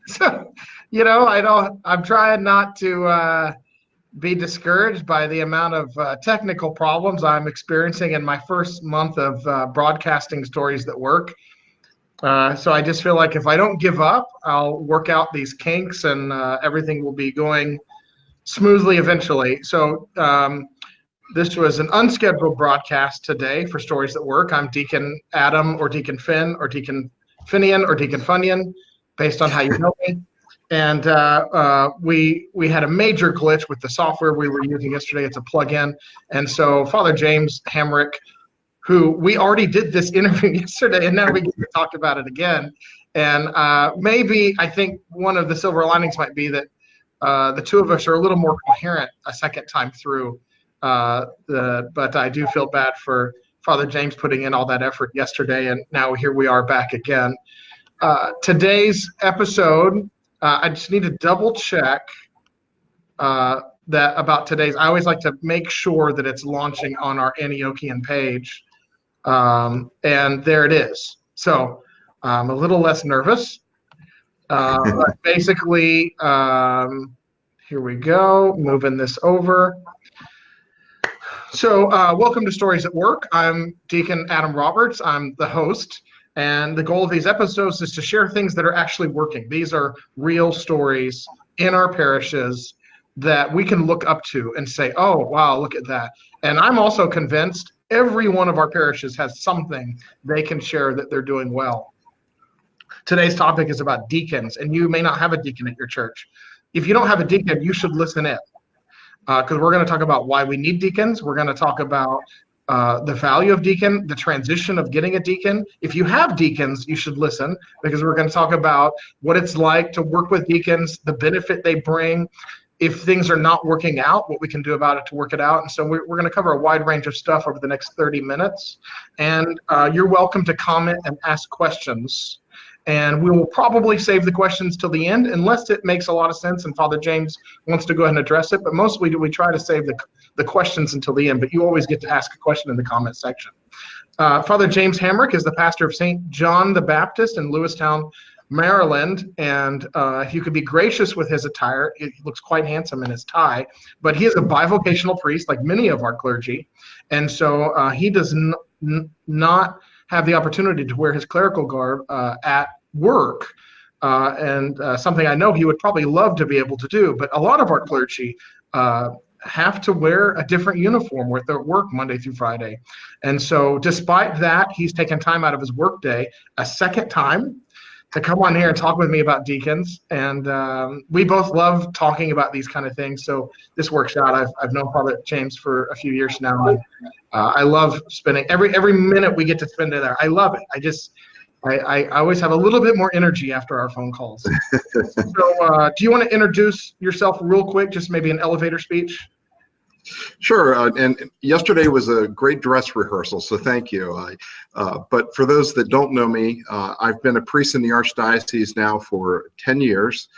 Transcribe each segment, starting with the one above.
So, I'm trying not to be discouraged by the amount of technical problems I'm experiencing in my first month of broadcasting Stories That Work. So I just feel like if I don't give up, I'll work out these kinks and everything will be going smoothly eventually. So this was an unscheduled broadcast today for Stories That Work. I'm Deacon Adam or Deacon Finn or Deacon Finian or Deacon Funyan, based on how you know me. And we had a major glitch with the software we were using yesterday. It's a plugin. And so Father James Hamrick, who we already did this interview yesterday, and now we get to talk about it again. And maybe I think one of the silver linings might be that the two of us are a little more coherent a second time through. But I do feel bad for Father James putting in all that effort yesterday, and now here we are back again. Today's episode, I just need to double check that about today's. I always like to make sure that it's launching on our Antiochian page. And there it is. So I'm a little less nervous. But basically, here we go, moving this over. So welcome to Stories at Work. I'm Deacon Adam Roberts. I'm the host. And the goal of these episodes is to share things that are actually working. These are real stories in our parishes that we can look up to and say, oh, wow, look at that. And I'm also convinced every one of our parishes has something they can share that they're doing well. Today's topic is about deacons, and you may not have a deacon at your church. If you don't have a deacon, you should listen in, because we're going to talk about why we need deacons. We're going to talk about the value of deacon, the transition of getting a deacon. If you have deacons, you should listen, because we're going to talk about what it's like to work with deacons, the benefit they bring, if things are not working out, what we can do about it to work it out. And so we're going to cover a wide range of stuff over the next 30 minutes. And you're welcome to comment and ask questions. And we will probably save the questions till the end, unless it makes a lot of sense and Father James wants to go ahead and address it. But mostly we try to save the questions until the end, but you always get to ask a question in the comment section. Father James Hamrick is the pastor of St. John the Baptist in Lewistown, Maryland, and if you could be gracious with his attire, he looks quite handsome in his tie, but he is a bivocational priest like many of our clergy, and so he does not have the opportunity to wear his clerical garb at work, and something I know he would probably love to be able to do, but a lot of our clergy have to wear a different uniform with their work Monday through Friday. And so despite that, he's taken time out of his work day a second time to come on here and talk with me about deacons. And we both love talking about these kind of things. So this works out. I've known Father James for a few years now. And I love spending every minute we get to spend there. I love it. I always have a little bit more energy after our phone calls. So do you want to introduce yourself real quick, just maybe an elevator speech? Sure, and yesterday was a great dress rehearsal, so thank you. But for those that don't know me, I've been a priest in the Archdiocese now for 10 years.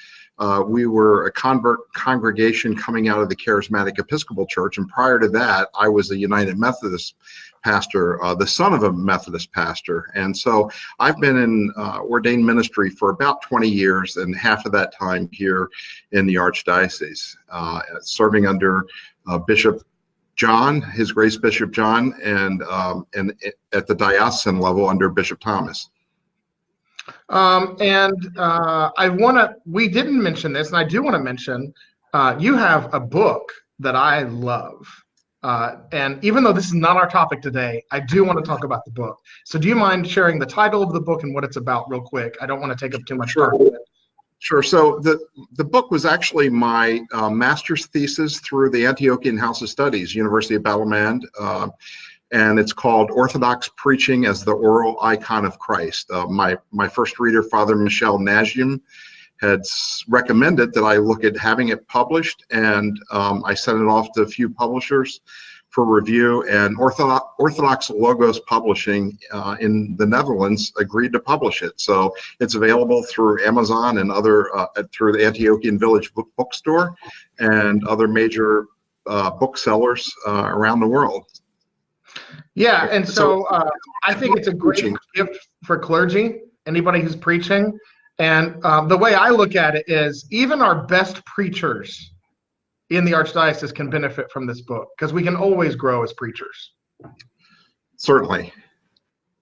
We were a convert congregation coming out of the Charismatic Episcopal Church, and prior to that, I was a United Methodist pastor, the son of a Methodist pastor. And so I've been in ordained ministry for about 20 years, and half of that time here in the Archdiocese, serving under Bishop John, His Grace Bishop John, and at the diocesan level under Bishop Thomas. We didn't mention this, and I do want to mention, you have a book that I love. And even though this is not our topic today, I do want to talk about the book. So do you mind sharing the title of the book and what it's about real quick? I don't want to take up too much time. Sure. So the book was actually my master's thesis through the Antiochian House of Studies, University of Ballymand, and it's called Orthodox Preaching as the Oral Icon of Christ. My first reader, Father Michel Najim, had recommended that I look at having it published, and I sent it off to a few publishers for review, and Orthodox Logos Publishing in the Netherlands agreed to publish it. So it's available through Amazon and other, through the Antiochian Village Bookstore and other major booksellers around the world. Yeah, and so I think it's a great gift for clergy, anybody who's preaching. And the way I look at it is even our best preachers in the Archdiocese can benefit from this book because we can always grow as preachers. Certainly.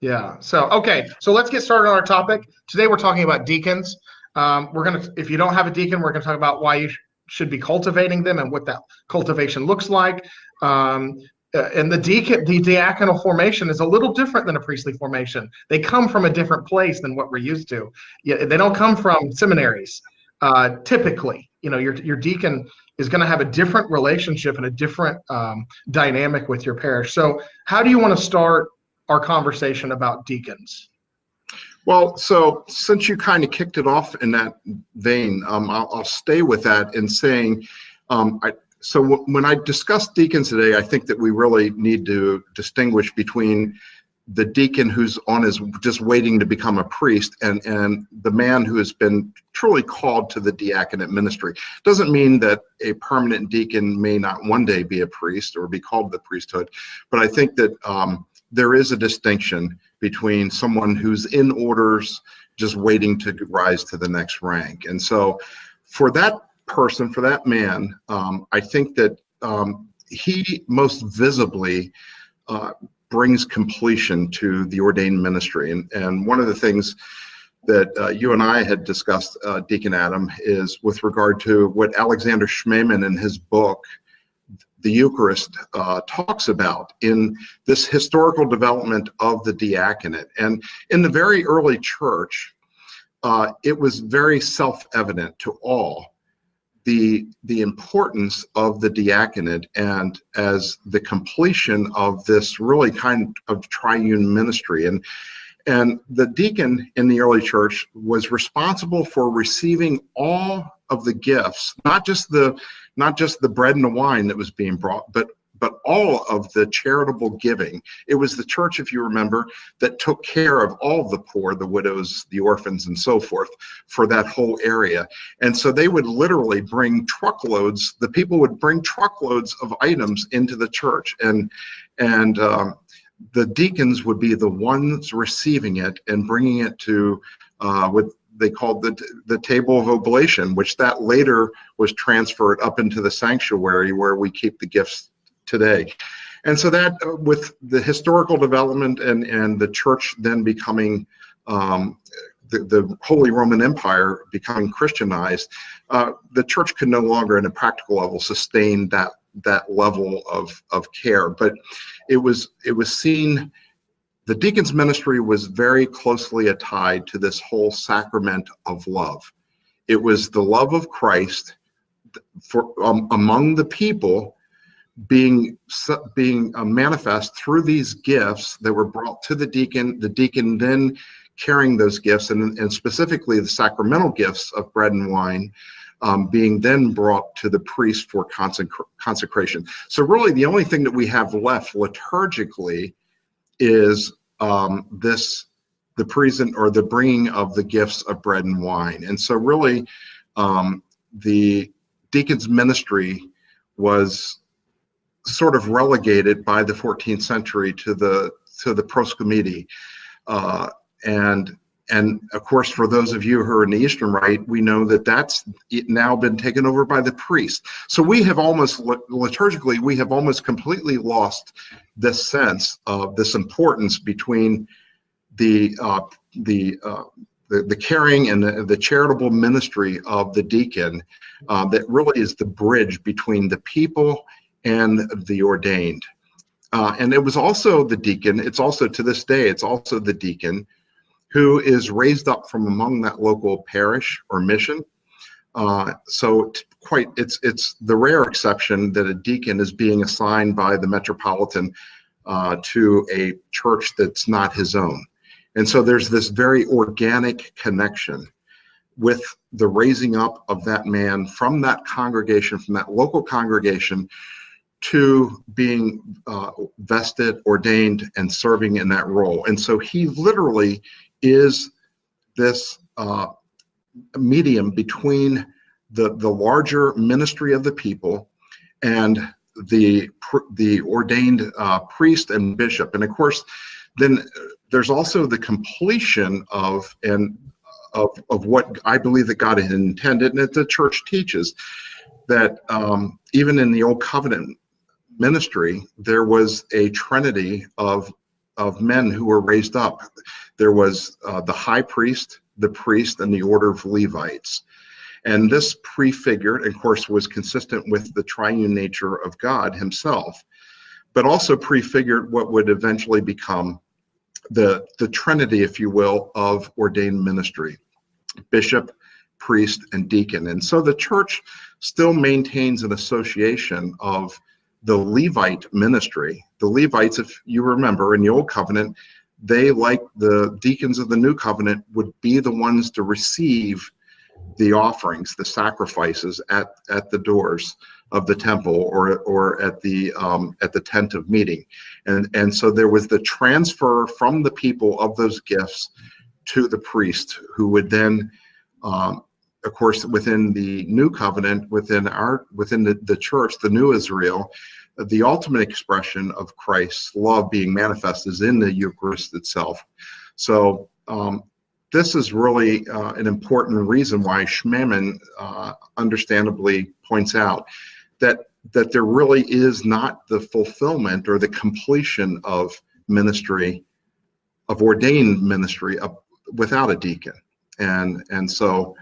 Yeah. So, okay. So let's get started on our topic. Today we're talking about deacons. If you don't have a deacon, we're going to talk about why you should be cultivating them and what that cultivation looks like. And the diaconal formation is a little different than a priestly formation. They come from a different place than what we're used to. Yeah, they don't come from seminaries. Typically, your deacon is going to have a different relationship and a different dynamic with your parish. So how do you want to start our conversation about deacons? Well, so since you kind of kicked it off in that vein, I'll stay with that in saying, so when I discuss deacons today, I think that we really need to distinguish between the deacon who's just waiting to become a priest and the man who has been truly called to the diaconate ministry. Doesn't mean that a permanent deacon may not one day be a priest or be called to the priesthood, but I think that there is a distinction between someone who's in orders just waiting to rise to the next rank. And so for that person, for that man, I think that he most visibly brings completion to the ordained ministry. And one of the things that you and I had discussed, Deacon Adam, is with regard to what Alexander Schmemann in his book, The Eucharist, talks about in this historical development of the diaconate. And in the very early church, it was very self-evident to all the importance of the diaconate and as the completion of this really kind of triune ministry. And the deacon in the early church was responsible for receiving all of the gifts, not just the bread and the wine that was being brought, but all of the charitable giving. It was the church, if you remember, that took care of all of the poor, the widows, the orphans, and so forth for that whole area. And so they would literally bring truckloads, the people would bring truckloads of items into the church. And the deacons would be the ones receiving it and bringing it to what they called the table of oblation, which that later was transferred up into the sanctuary where we keep the gifts today. And so that with the historical development and the church then becoming the Holy Roman Empire becoming Christianized, the church could no longer in a practical level sustain that level of care. But it was seen, the deacon's ministry was very closely tied to this whole sacrament of love. It was the love of Christ for among the people being manifest through these gifts that were brought to the deacon then carrying those gifts, and specifically the sacramental gifts of bread and wine being then brought to the priest for consecration. So really the only thing that we have left liturgically is the present or the bringing of the gifts of bread and wine. And so really the deacon's ministry was sort of relegated by the 14th century to the proscomidi. And of course, for those of you who are in the Eastern Rite, we know that that's now been taken over by the priest. So we have almost, liturgically, we have almost completely lost this sense of this importance between the caring and the charitable ministry of the deacon that really is the bridge between the people and the ordained. And it was also the deacon, it's also to this day, it's also the deacon who is raised up from among that local parish or mission. So it's the rare exception that a deacon is being assigned by the metropolitan to a church that's not his own. And so there's this very organic connection with the raising up of that man from that congregation, from that local congregation, to being vested, ordained, and serving in that role. And so he literally is this medium between the larger ministry of the people and the ordained priest and bishop. And of course, then there's also the completion of of what I believe that God had intended, and that the church teaches, that even in the Old Covenant ministry, there was a trinity of men who were raised up. There was the high priest, the priest, and the order of Levites. And this prefigured, of course, was consistent with the triune nature of God himself, but also prefigured what would eventually become the trinity, if you will, of ordained ministry: bishop, priest, and deacon. And so the church still maintains an association of the Levite ministry. The Levites, if you remember, in the Old Covenant, they, like the deacons of the New Covenant, would be the ones to receive the offerings, the sacrifices at the doors of the temple or at the tent of meeting. And so there was the transfer from the people of those gifts to the priest, who would then, of course, within the New Covenant, within the church, the new Israel, the ultimate expression of Christ's love being manifest is in the Eucharist itself. So this is really an important reason why Schmemann understandably points out that there really is not the fulfillment or the completion of ministry, of ordained ministry, without a deacon. And so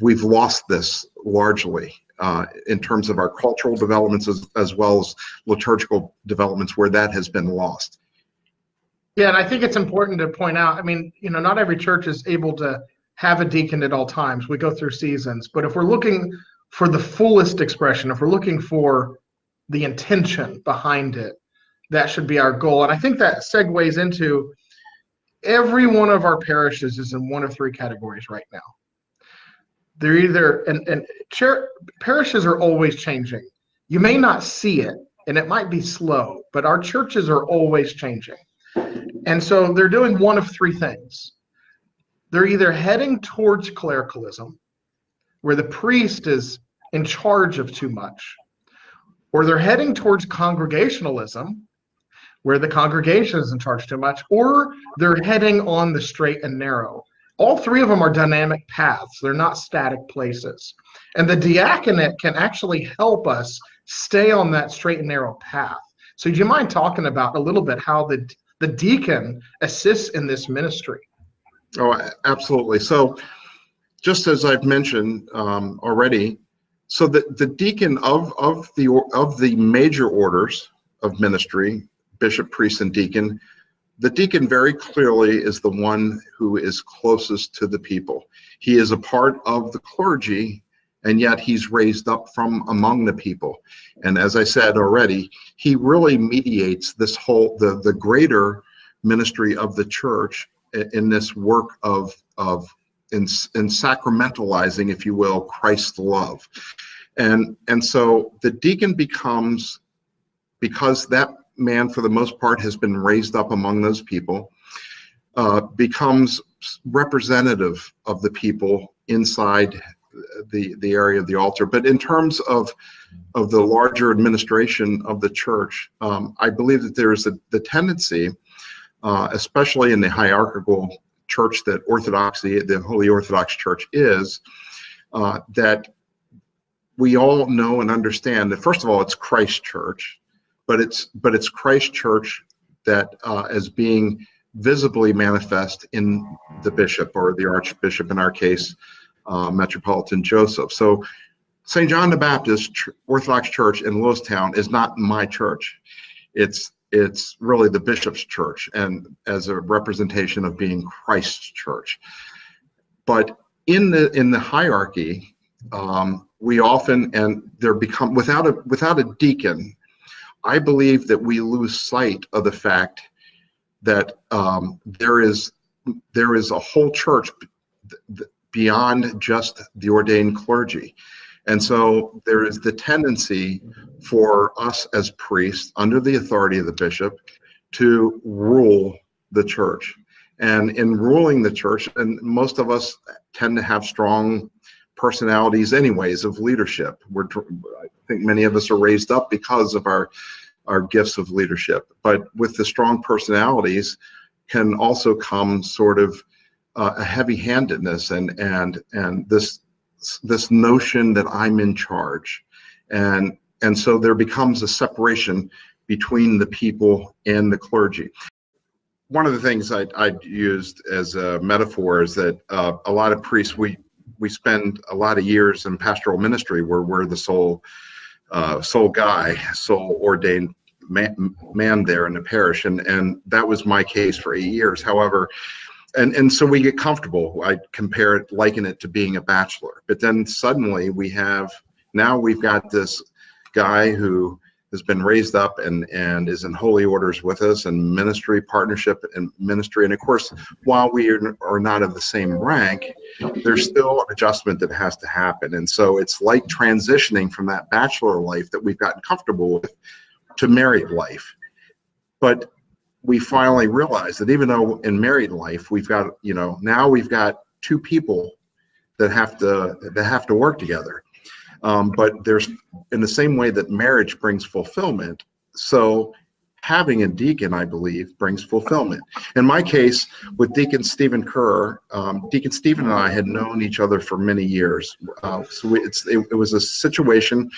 we've lost this largely in terms of our cultural developments as well as liturgical developments, where that has been lost. Yeah, and I think it's important to point out, I mean, not every church is able to have a deacon at all times. We go through seasons. But if we're looking for the fullest expression, if we're looking for the intention behind it, that should be our goal. And I think that segues into every one of our parishes is in one of three categories right now. They're either, parishes are always changing. You may not see it, and it might be slow, but our churches are always changing. And so they're doing one of three things. They're either heading towards clericalism, where the priest is in charge of too much, or they're heading towards congregationalism, where the congregation is in charge too much, or they're heading on the straight and narrow. All three of them are dynamic paths. They're not static places. And the diaconate can actually help us stay on that straight and narrow path. So do you mind talking about a little bit how the deacon assists in this ministry? Oh, absolutely. So just as I've mentioned already, so the deacon of the major orders of ministry, bishop, priest, and deacon, the deacon very clearly is the one who is closest to the people. He is a part of the clergy, and yet he's raised up from among the people. And as I said already, he really mediates this whole, the greater ministry of the church in this work in sacramentalizing, if you will, Christ's love. And so the deacon becomes, because that man for the most part has been raised up among those people, becomes representative of the people inside the area of the altar. But in terms of the larger administration of the church, I believe that there is the tendency, especially in the hierarchical church that Orthodoxy, the Holy Orthodox Church is, that we all know and understand that, first of all, it's Christ's church, but it's Christ's church that is being visibly manifest in the bishop, or the archbishop in our case, Metropolitan Joseph. So St. John the Baptist Orthodox Church in Lewistown is not my church. It's really the bishop's church, and as a representation of being Christ's church. But in the hierarchy, we often, and there become, without a deacon, I believe that we lose sight of the fact that there is a whole church beyond just the ordained clergy. And so there is the tendency for us as priests, under the authority of the bishop, to rule the church. And in ruling the church, and most of us tend to have strong personalities anyways of leadership. I think many of us are raised up because of our gifts of leadership. But with the strong personalities can also come sort of a heavy-handedness and this notion that I'm in charge, and so there becomes a separation between the people and the clergy. One of the things I used as a metaphor is that a lot of priests, we spend a lot of years in pastoral ministry where we're the sole ordained man there in the parish, and that was my case for 8 years. However, and so we get comfortable. I liken it to being a bachelor. But then suddenly we've got this guy who has been raised up and is in holy orders with us, and ministry, partnership and ministry. And of course, while we are not of the same rank, there's still an adjustment that has to happen. And so it's like transitioning from that bachelor life that we've gotten comfortable with to married life. But we finally realized that even though in married life we've got, now we've got two people that have to work together. But there's, in the same way that marriage brings fulfillment, so having a deacon, I believe, brings fulfillment. In my case, with Deacon Stephen Kerr, Deacon Stephen and I had known each other for many years. So it was a situation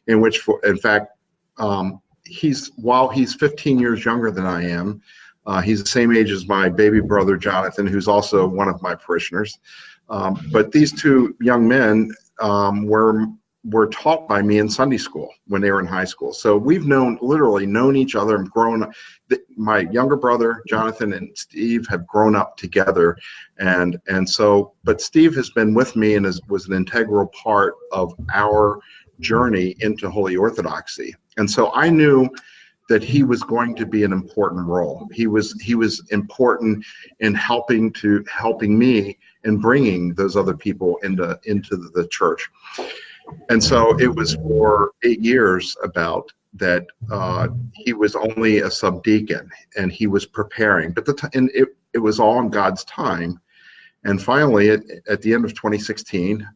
in which, in fact, while he's 15 years younger than I am, he's the same age as my baby brother Jonathan, who's also one of my parishioners. But these two young men were taught by me in Sunday school when they were in high school. So we've literally known each other and grown up. My younger brother Jonathan and Steve have grown up together, but Steve has been with me and was an integral part of our journey into Holy Orthodoxy. And so I knew that he was going to be an important role. He was important in helping me in bringing those other people into the church. And so it was for 8 years about that. He was only a subdeacon and he was preparing, but it was all in God's time. And finally, at the end of 2016,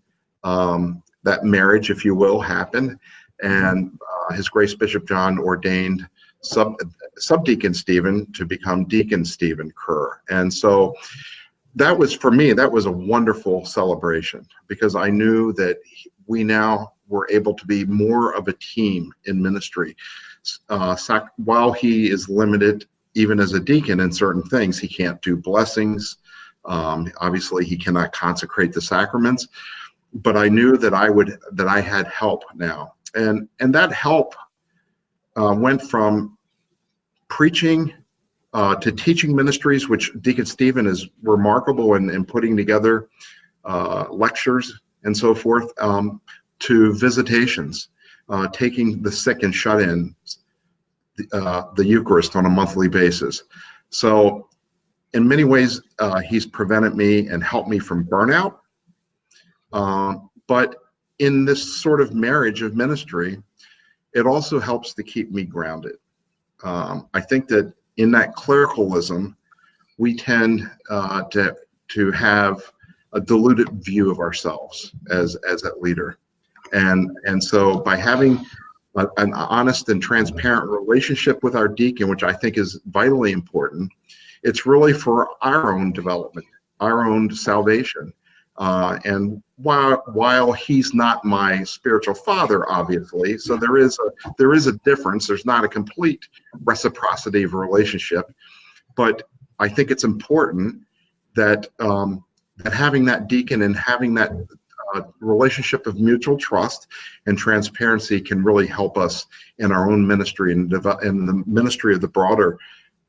that marriage, if you will, happened, and His Grace Bishop John ordained subdeacon Stephen to become Deacon Stephen Kerr. And so that was, for me, that was a wonderful celebration, because I knew that we now were able to be more of a team in ministry. While he is limited, even as a deacon, in certain things, he can't do blessings. Obviously, he cannot consecrate the sacraments. But I knew that I had help now, and that help went from preaching to teaching ministries, which Deacon Stephen is remarkable in putting together lectures and so forth, to visitations, taking the sick and shut-in the Eucharist on a monthly basis. So in many ways, he's prevented me and helped me from burnout. But in this sort of marriage of ministry, it also helps to keep me grounded. I think that in that clericalism, we tend to have a diluted view of ourselves as a leader. And so by having an honest and transparent relationship with our deacon, which I think is vitally important, it's really for our own development, our own salvation. And while he's not my spiritual father, obviously, so there is a difference. There's not a complete reciprocity of relationship, but I think it's important that that having that deacon and having that relationship of mutual trust and transparency can really help us in our own ministry and in the ministry of the broader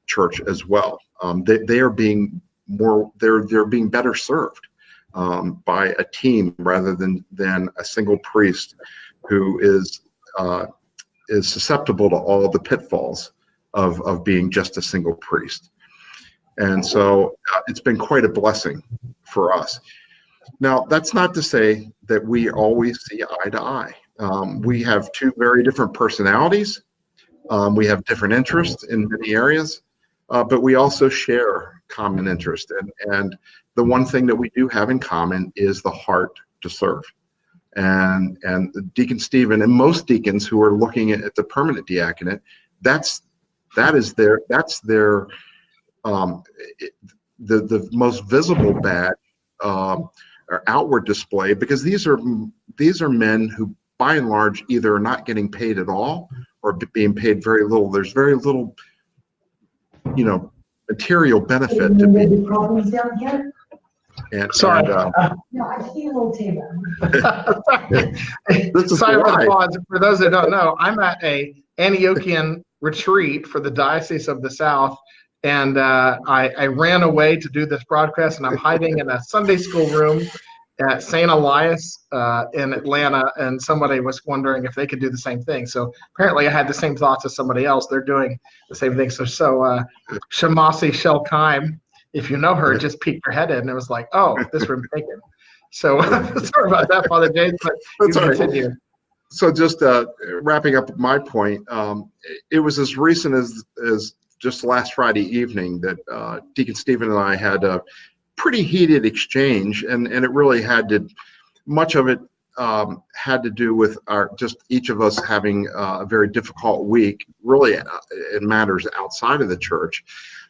church as well. They are being they're being better served by a team rather than a single priest who is susceptible to all the pitfalls of being just a single priest. And so it's been quite a blessing for us. Now, that's not to say that we always see eye to eye. We have two very different personalities. We have different interests in many areas, but we also share common interest. And the one thing that we do have in common is the heart to serve. And Deacon Stephen and most deacons who are looking at the permanent diaconate, that's their the most visible badge or outward display, because these are men who, by and large, either are not getting paid at all or being paid very little. There's very little, material benefit to being. Sorry. No, I see a little table. Sorry for the pause. For those that don't know, I'm at a Antiochian retreat for the Diocese of the South, and I ran away to do this broadcast, and I'm hiding in a Sunday school room at St. Elias in Atlanta, and somebody was wondering if they could do the same thing. So apparently I had the same thoughts as somebody else. They're doing the same thing. So Shamasi Shelkaim, if you know her, just peeked her head in and it was like, oh, this room's taken. So sorry about that, Father James, but you continue. So just wrapping up my point, it was as recent as just last Friday evening that Deacon Stephen and I had a pretty heated exchange, and it really much of it had to do with just each of us having a very difficult week, really in matters outside of the church.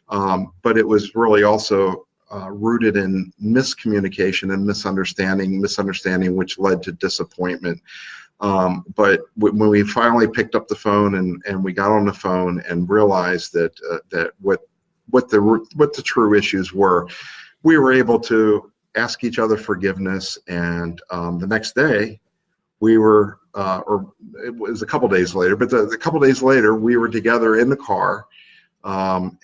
But it was really also rooted in miscommunication and misunderstanding, which led to disappointment. But when we finally picked up the phone and we got on the phone and realized that what the true issues were, we were able to ask each other forgiveness. And the next day, we were, or it was a couple days later, but a couple days later, we were together in the car,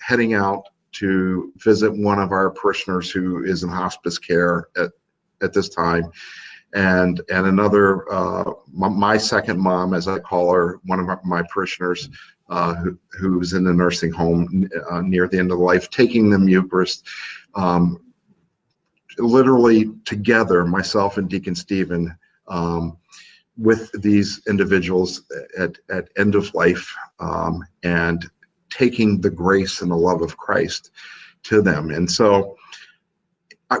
heading out to visit one of our parishioners who is in hospice care at this time. And another, my second mom, as I call her, one of my parishioners, who's in the nursing home near the end of life, taking them Eucharist, literally together, myself and Deacon Stephen, with these individuals at end of life, and taking the grace and the love of Christ to them. And so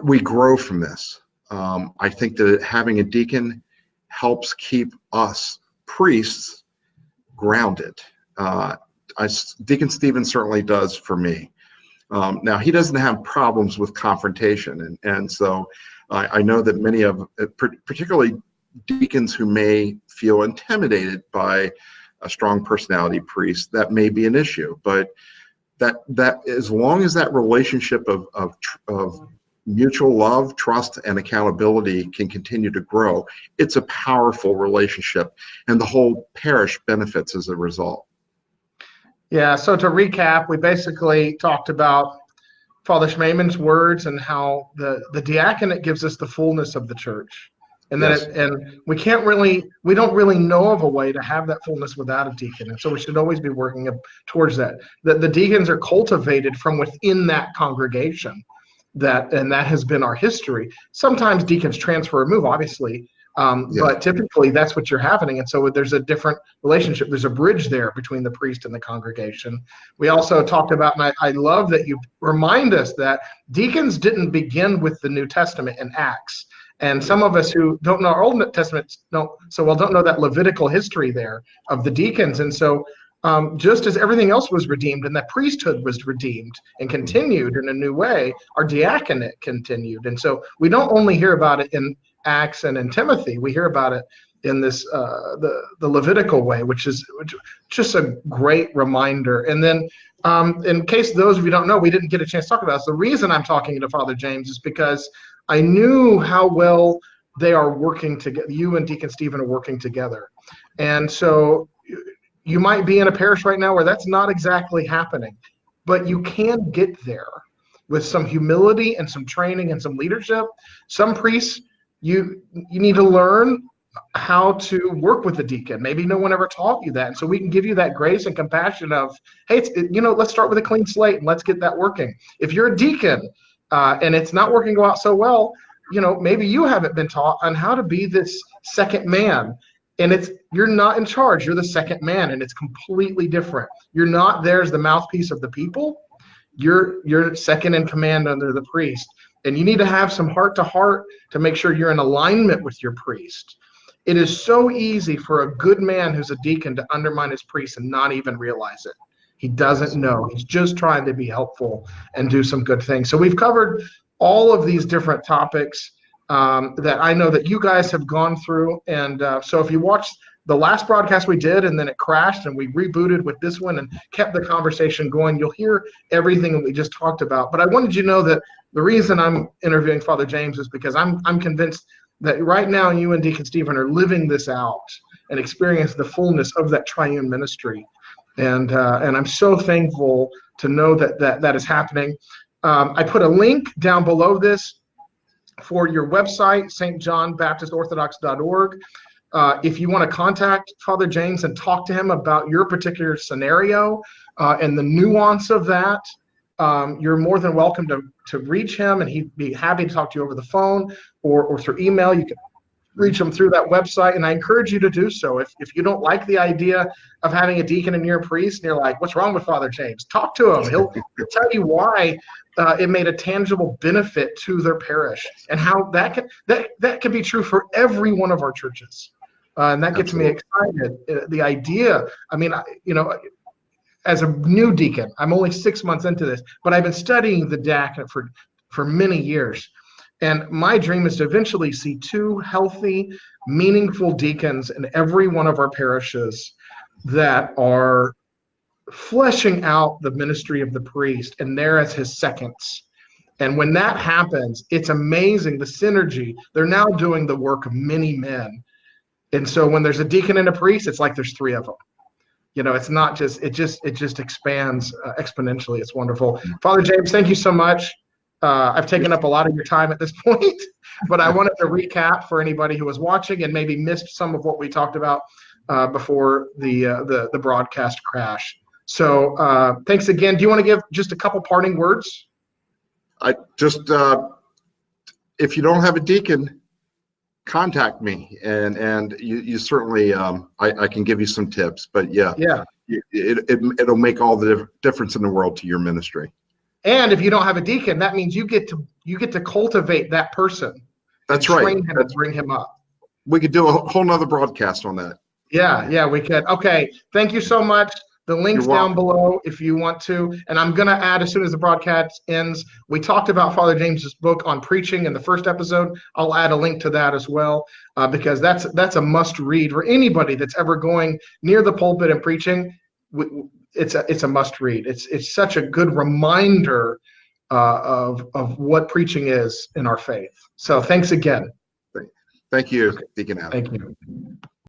we grow from this. I think that having a deacon helps keep us priests grounded. Deacon Stephen certainly does for me. Now, he doesn't have problems with confrontation. And so I know that many of, particularly deacons who may feel intimidated by a strong personality priest, that may be an issue. But that as long as that relationship of mutual love, trust, and accountability can continue to grow, it's a powerful relationship, and the whole parish benefits as a result. Yeah, so to recap, we basically talked about Father Schmeman's words and how the diaconate gives us the fullness of the church. And Yes. and we don't really know of a way to have that fullness without a deacon. And so we should always be working towards that. The deacons are cultivated from within that congregation. That has been our history. Sometimes deacons transfer or move, obviously, but typically that's what you're having. And so there's a different relationship. There's a bridge there between the priest and the congregation. We also talked about, and I love that you remind us that deacons didn't begin with the New Testament in Acts. And some of us who don't know our Old Testament don't know that Levitical history there of the deacons. And so just as everything else was redeemed and that priesthood was redeemed and continued in a new way, our diaconate continued. And so we don't only hear about it in Acts and in Timothy, we hear about it in this the Levitical way, which is just a great reminder. And then in case those of you don't know, we didn't get a chance to talk about this. The reason I'm talking to Father James is because I knew how well they are working together. You and Deacon Stephen are working together. And so you might be in a parish right now where that's not exactly happening, but you can get there with some humility and some training and some leadership. Some priests, you need to learn how to work with the deacon. Maybe no one ever taught you that. And so we can give you that grace and compassion of, hey, let's start with a clean slate and let's get that working. If you're a deacon and it's not working out so well, maybe you haven't been taught on how to be this second man. And you're not in charge, you're the second man, and it's completely different. You're not there as the mouthpiece of the people. You're second in command under the priest. And you need to have some heart to heart to make sure you're in alignment with your priest. It is so easy for a good man who's a deacon to undermine his priest and not even realize it. He doesn't know. He's just trying to be helpful and do some good things. So we've covered all of these different topics that I know that you guys have gone through. And so if you watched the last broadcast we did and then it crashed and we rebooted with this one and kept the conversation going, you'll hear everything that we just talked about. But I wanted you to know that the reason I'm interviewing Father James is because I'm convinced that right now you and Deacon Stephen are living this out and experience the fullness of that triune ministry. And I'm so thankful to know that is happening. I put a link down below this for your website, stjohnbaptistorthodox.org. If you want to contact Father James and talk to him about your particular scenario and the nuance of that, you're more than welcome to reach him, and he'd be happy to talk to you over the phone or through email. You can reach him through that website, and I encourage you to do so. If you don't like the idea of having a deacon and you're a priest, and you're like, what's wrong with Father James? Talk to him. He'll tell you why it made a tangible benefit to their parish, and how that can be true for every one of our churches. And that gets me excited. The idea, I mean, as a new deacon, I'm only 6 months into this, but I've been studying the diaconate for many years. And my dream is to eventually see 2 healthy, meaningful deacons in every one of our parishes that are fleshing out the ministry of the priest and there as his seconds. And when that happens, it's amazing, the synergy. They're now doing the work of many men. And so when there's a deacon and a priest, it's like there's 3 of them. It's not just, it just expands exponentially. It's wonderful. Father James, thank you so much. I've taken up a lot of your time at this point, but I wanted to recap for anybody who was watching and maybe missed some of what we talked about before the broadcast crash. So thanks again. Do you want to give just a couple parting words? I just, if you don't have a deacon, contact me, and you certainly, I can give you some tips. But yeah, it'll make all the difference in the world to your ministry. And if you don't have a deacon, that means you get to cultivate that person. That's right. Train him and bring him up. We could do a whole nother broadcast on that. Yeah, we could. Okay, thank you so much. The link's down below if you want to. And I'm going to add, as soon as the broadcast ends, we talked about Father James's book on preaching in the first episode. I'll add a link to that as well, because that's a must read for anybody that's ever going near the pulpit and preaching. It's a must read. It's such a good reminder of what preaching is in our faith. So thanks again. Thank you, Deacon Adam. Thank you.